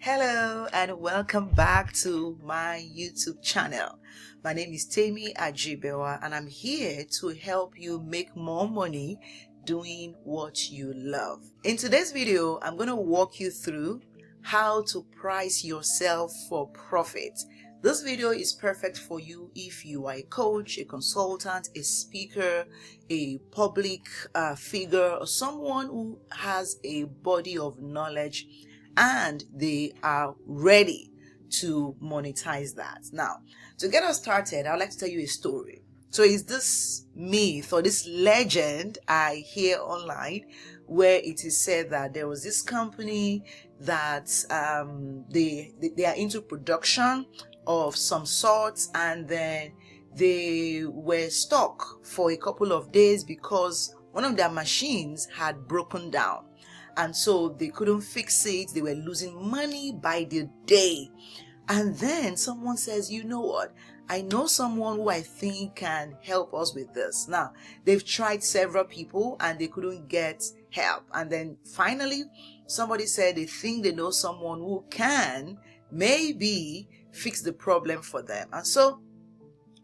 Hello and welcome back to my YouTube channel. My name is Temi Ajibewa and I'm here to help you make more money doing what you love. In today's video, I'm going to walk you through how to price yourself for profit. This video is perfect for you if you are a coach, a consultant, a speaker, a public figure, or someone who has a body of knowledge and they are ready to monetize that. Now, to get us started, I'd like to tell you a story. So it's this myth or this legend I hear online where it is said that there was this company that they are into production of some sorts, and then they were stuck for a couple of days because one of their machines had broken down. And so they couldn't fix it. They were losing money by the day. And then someone says, you know what? I know someone who I think can help us with this. Now, they've tried several people and they couldn't get help. And then finally, somebody said they think they know someone who can maybe fix the problem for them. And so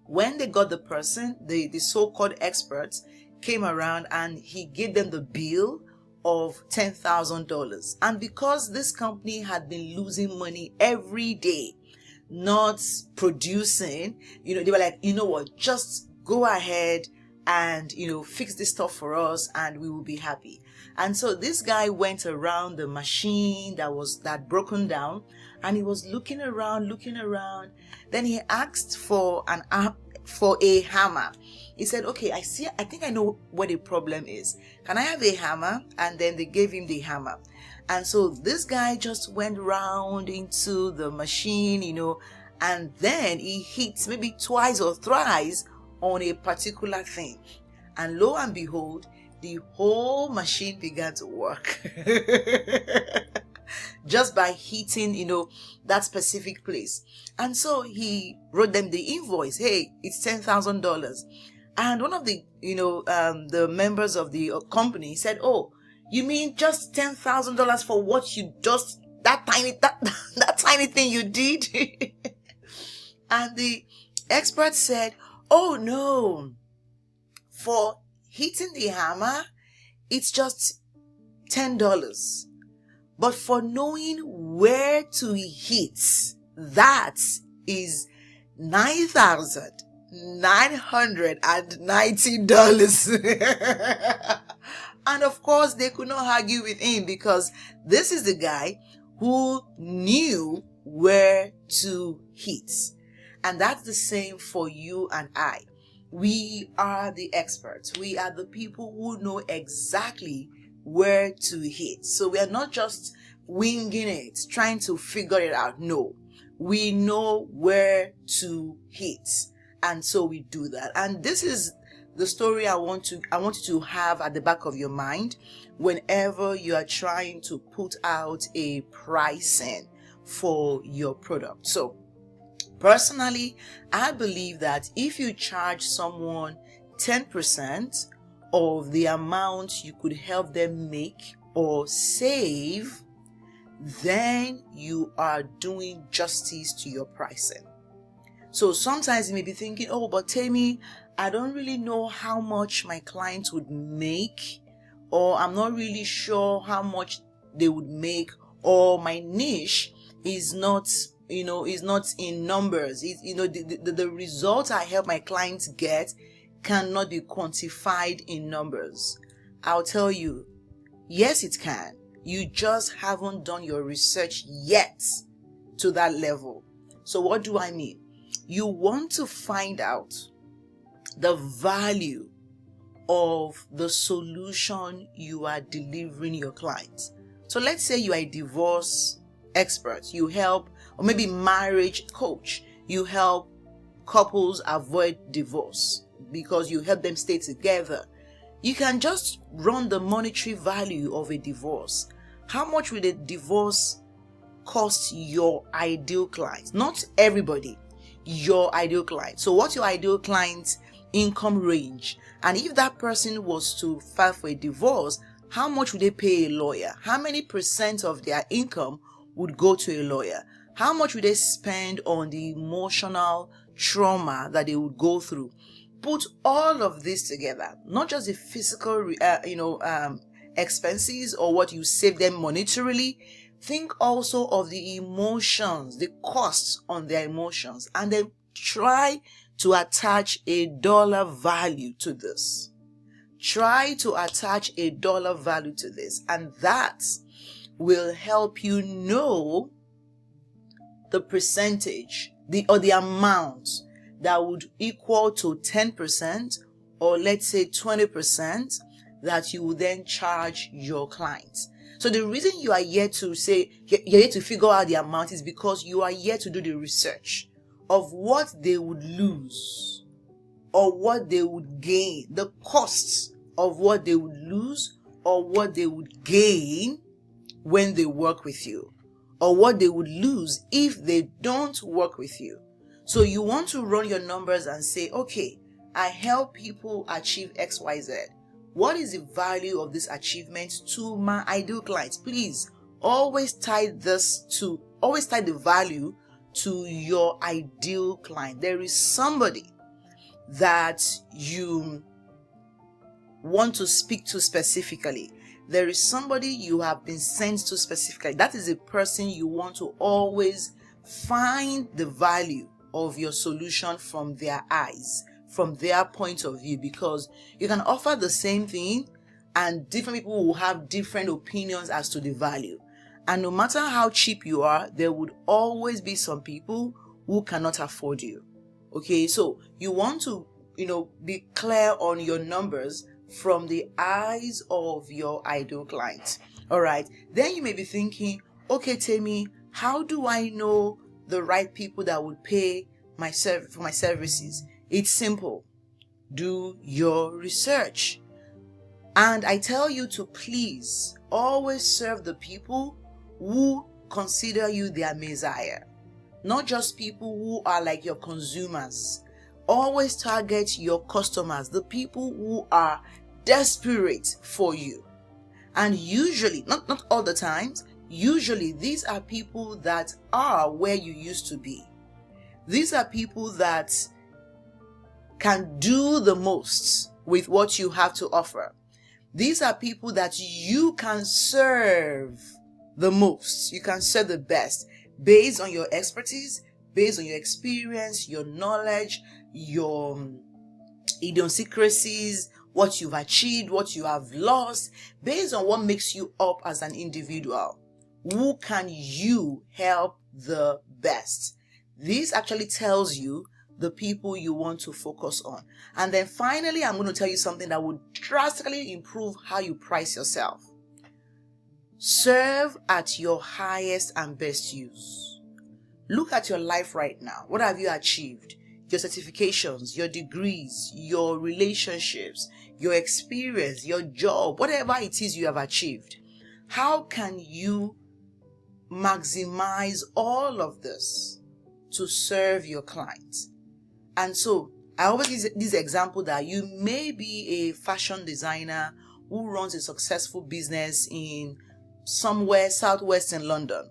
when they got the person, the so-called experts came around and he gave them the bill of $10,000. And because this company had been losing money every day, not producing, they were like, you know what, just go ahead and, fix this stuff for us and we will be happy. And so this guy went around the machine that broken down, and he was looking around. Then he asked for a hammer. He said, okay, I think I know what the problem is. Can I have a hammer? And then they gave him the hammer. And so this guy just went round into the machine, and then he hit maybe twice or thrice on a particular thing. And lo and behold, the whole machine began to work. Just by hitting, that specific place. And so he wrote them the invoice. Hey, it's $10,000. And one of the, the members of the company said, oh, you mean just $10,000 for what you just, that tiny thing you did? And the expert said, oh no, for hitting the hammer, it's just $10. But for knowing where to hit, that is $990. And of course, they could not argue with him because this is the guy who knew where to hit. And that's the same for you and I. We are the experts. We are the people who know exactly where to hit. So we are not just winging it, trying to figure it out. No, we know where to hit, and so we do that. And this is the story I want you to have at the back of your mind whenever you are trying to put out a pricing for your product. So personally, I believe that if you charge someone 10% of the amount you could help them make or save, then you are doing justice to your pricing. So sometimes you may be thinking, oh, but Temi, I don't really know how much my clients would make, or I'm not really sure how much they would make, or my niche is not in numbers. The result I help my clients get cannot be quantified in numbers. I'll tell you, yes, it can. You just haven't done your research yet to that level. So what do I mean? You want to find out the value of the solution you are delivering your clients. So let's say you are a divorce expert. You help, or maybe marriage coach. You help couples avoid divorce because you help them stay together. You can just run the monetary value of a divorce. How much will a divorce cost your ideal client? Not everybody, your ideal client. So what's your ideal client's income range? And if that person was to file for a divorce, how much would they pay a lawyer? How many percent of their income would go to a lawyer? How much would they spend on the emotional trauma that they would go through? Put all of this together, not just the physical, expenses or what you save them monetarily. Think also of the emotions, the costs on their emotions, and then try to attach a dollar value to this. Try to attach a dollar value to this, and that will help you know the percentage, the amount that would equal to 10% or let's say 20% that you will then charge your clients. So the reason you are here to say, you're here to figure out the amount is because you are here to do the research of what they would lose or what they would gain, the costs of what they would lose or what they would gain when they work with you, or what they would lose if they don't work with you. So you want to run your numbers and say, okay, I help people achieve XYZ. What is the value of this achievement to my ideal clients? Please always tie the value to your ideal client. There is somebody that you want to speak to specifically. There is somebody you have been sent to specifically. That is a person you want to always find the value of your solution from their eyes, from their point of view, because you can offer the same thing and different people will have different opinions as to the value. And no matter how cheap you are, there would always be some people who cannot afford you. Okay, so you want to, be clear on your numbers from the eyes of your ideal client. All right. Then you may be thinking, okay, Temi, how do I know the right people that would pay for my services? It's simple. Do your research. And I tell you to please always serve the people who consider you their Messiah, not just people who are like your consumers. Always target your customers, the people who are desperate for you. And usually, not all the times, usually these are people that are where you used to be. These are people that can do the most with what you have to offer. These are people that you can serve the most. You can serve the best based on your expertise, based on your experience, your knowledge, your idiosyncrasies, what you've achieved, what you have lost, based on what makes you up as an individual. Who can you help the best? This actually tells you the people you want to focus on. And then finally, I'm going to tell you something that would drastically improve how you price yourself. Serve at your highest and best use. Look at your life right now. What have you achieved? Your certifications, your degrees, your relationships, your experience, your job, whatever it is you have achieved. How can you maximize all of this to serve your clients? And so I always use this example that you may be a fashion designer who runs a successful business in somewhere southwest in London.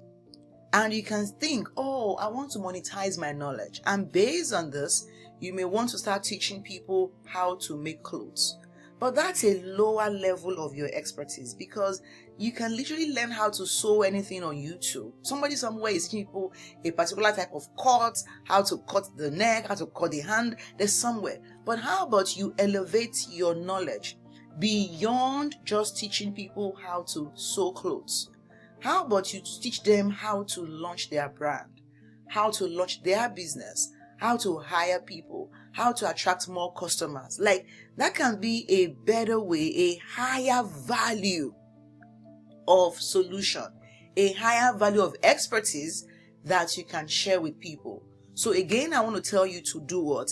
And you can think, oh, I want to monetize my knowledge. And based on this, you may want to start teaching people how to make clothes. But that's a lower level of your expertise, because you can literally learn how to sew anything on YouTube. Somebody somewhere is teaching people a particular type of cut, how to cut the neck, how to cut the hand. There's somewhere. But how about you elevate your knowledge beyond just teaching people how to sew clothes? How about you teach them how to launch their brand, how to launch their business, how to hire people, how to attract more customers? Like, that can be a better way, a higher value of solution, a higher value of expertise that you can share with people. So again, I want to tell you to do what?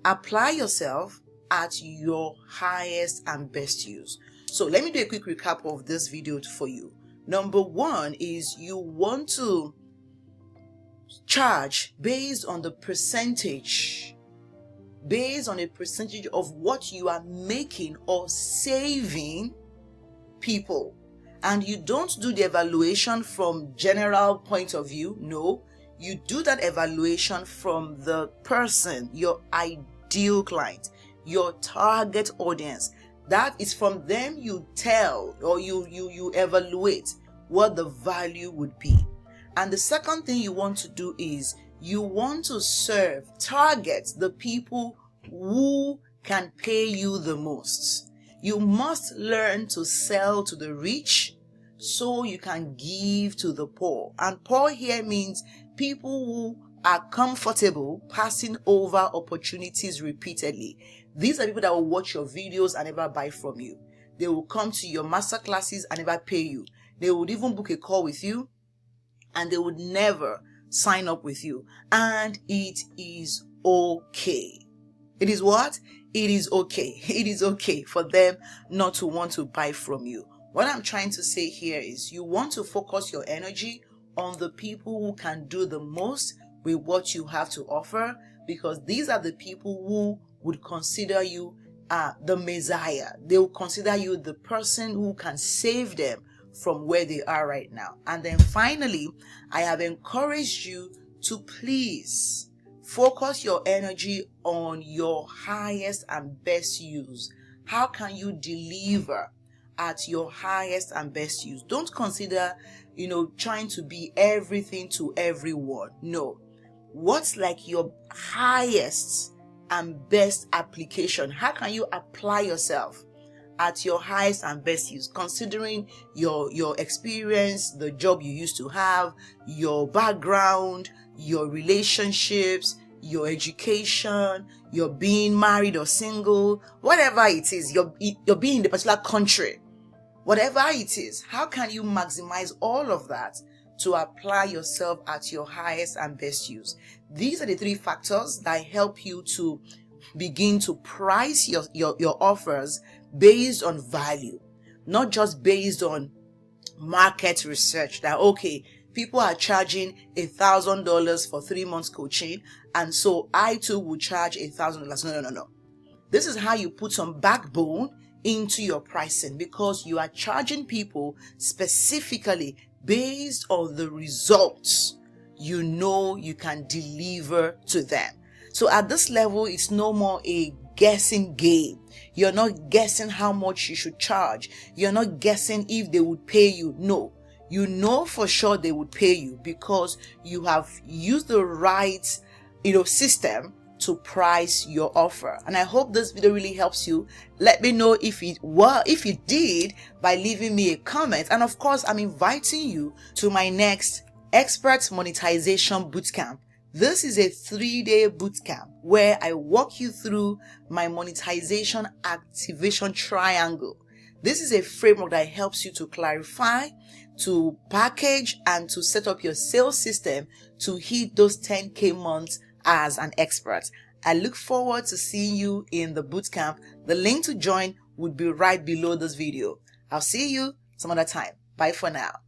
Apply yourself at your highest and best use. So let me do a quick recap of this video for you. Number one is you want to charge based on the percentage, based on a percentage of what you are making or saving people. And you don't do the evaluation from general point of view. No, you do that evaluation from the person, your ideal client, your target audience. That is from them you tell, or you evaluate what the value would be. And the second thing you want to do is you want to target the people who can pay you the most. You must learn to sell to the rich so you can give to the poor. And poor here means people who are comfortable passing over opportunities repeatedly. These are people that will watch your videos and never buy from you. They will come to your master classes and never pay you. They would even book a call with you and they would never sign up with you. And it is okay. It is what? It is okay. It is okay for them not to want to buy from you. What I'm trying to say here is you want to focus your energy on the people who can do the most with what you have to offer, because these are the people who would consider you the Messiah. They will consider you the person who can save them from where they are right now. And then finally, I have encouraged you to please focus your energy on your highest and best use. How can you deliver at your highest and best use? Don't consider, trying to be everything to everyone. No. What's like your highest and best application? How can you apply yourself at your highest and best use, considering your experience, the job you used to have, your background, your relationships, your education, your being married or single, whatever it is, you're being in the particular country, whatever it is. How can you maximize all of that to apply yourself at your highest and best use? These are the three factors that help you to begin to price your offers based on value, not just based on market research that, okay, people are charging $1,000 for 3 months coaching, and so I too will charge $1,000. No. This is how you put some backbone into your pricing, because you are charging people specifically based on the results you can deliver to them. So at this level, it's no more a guessing game. You're not guessing how much you should charge. You're not guessing if they would pay you. No, you know for sure they would pay you because you have used the right, system to price your offer. And I hope this video really helps you. Let me know if it did by leaving me a comment. And of course, I'm inviting you to my next Expert Monetization Bootcamp. This is a 3-day bootcamp where I walk you through my monetization activation triangle. This is a framework that helps you to clarify, to package, and to set up your sales system to hit those 10K months as an expert. I look forward to seeing you in the bootcamp. The link to join would be right below this video. I'll see you some other time. Bye for now.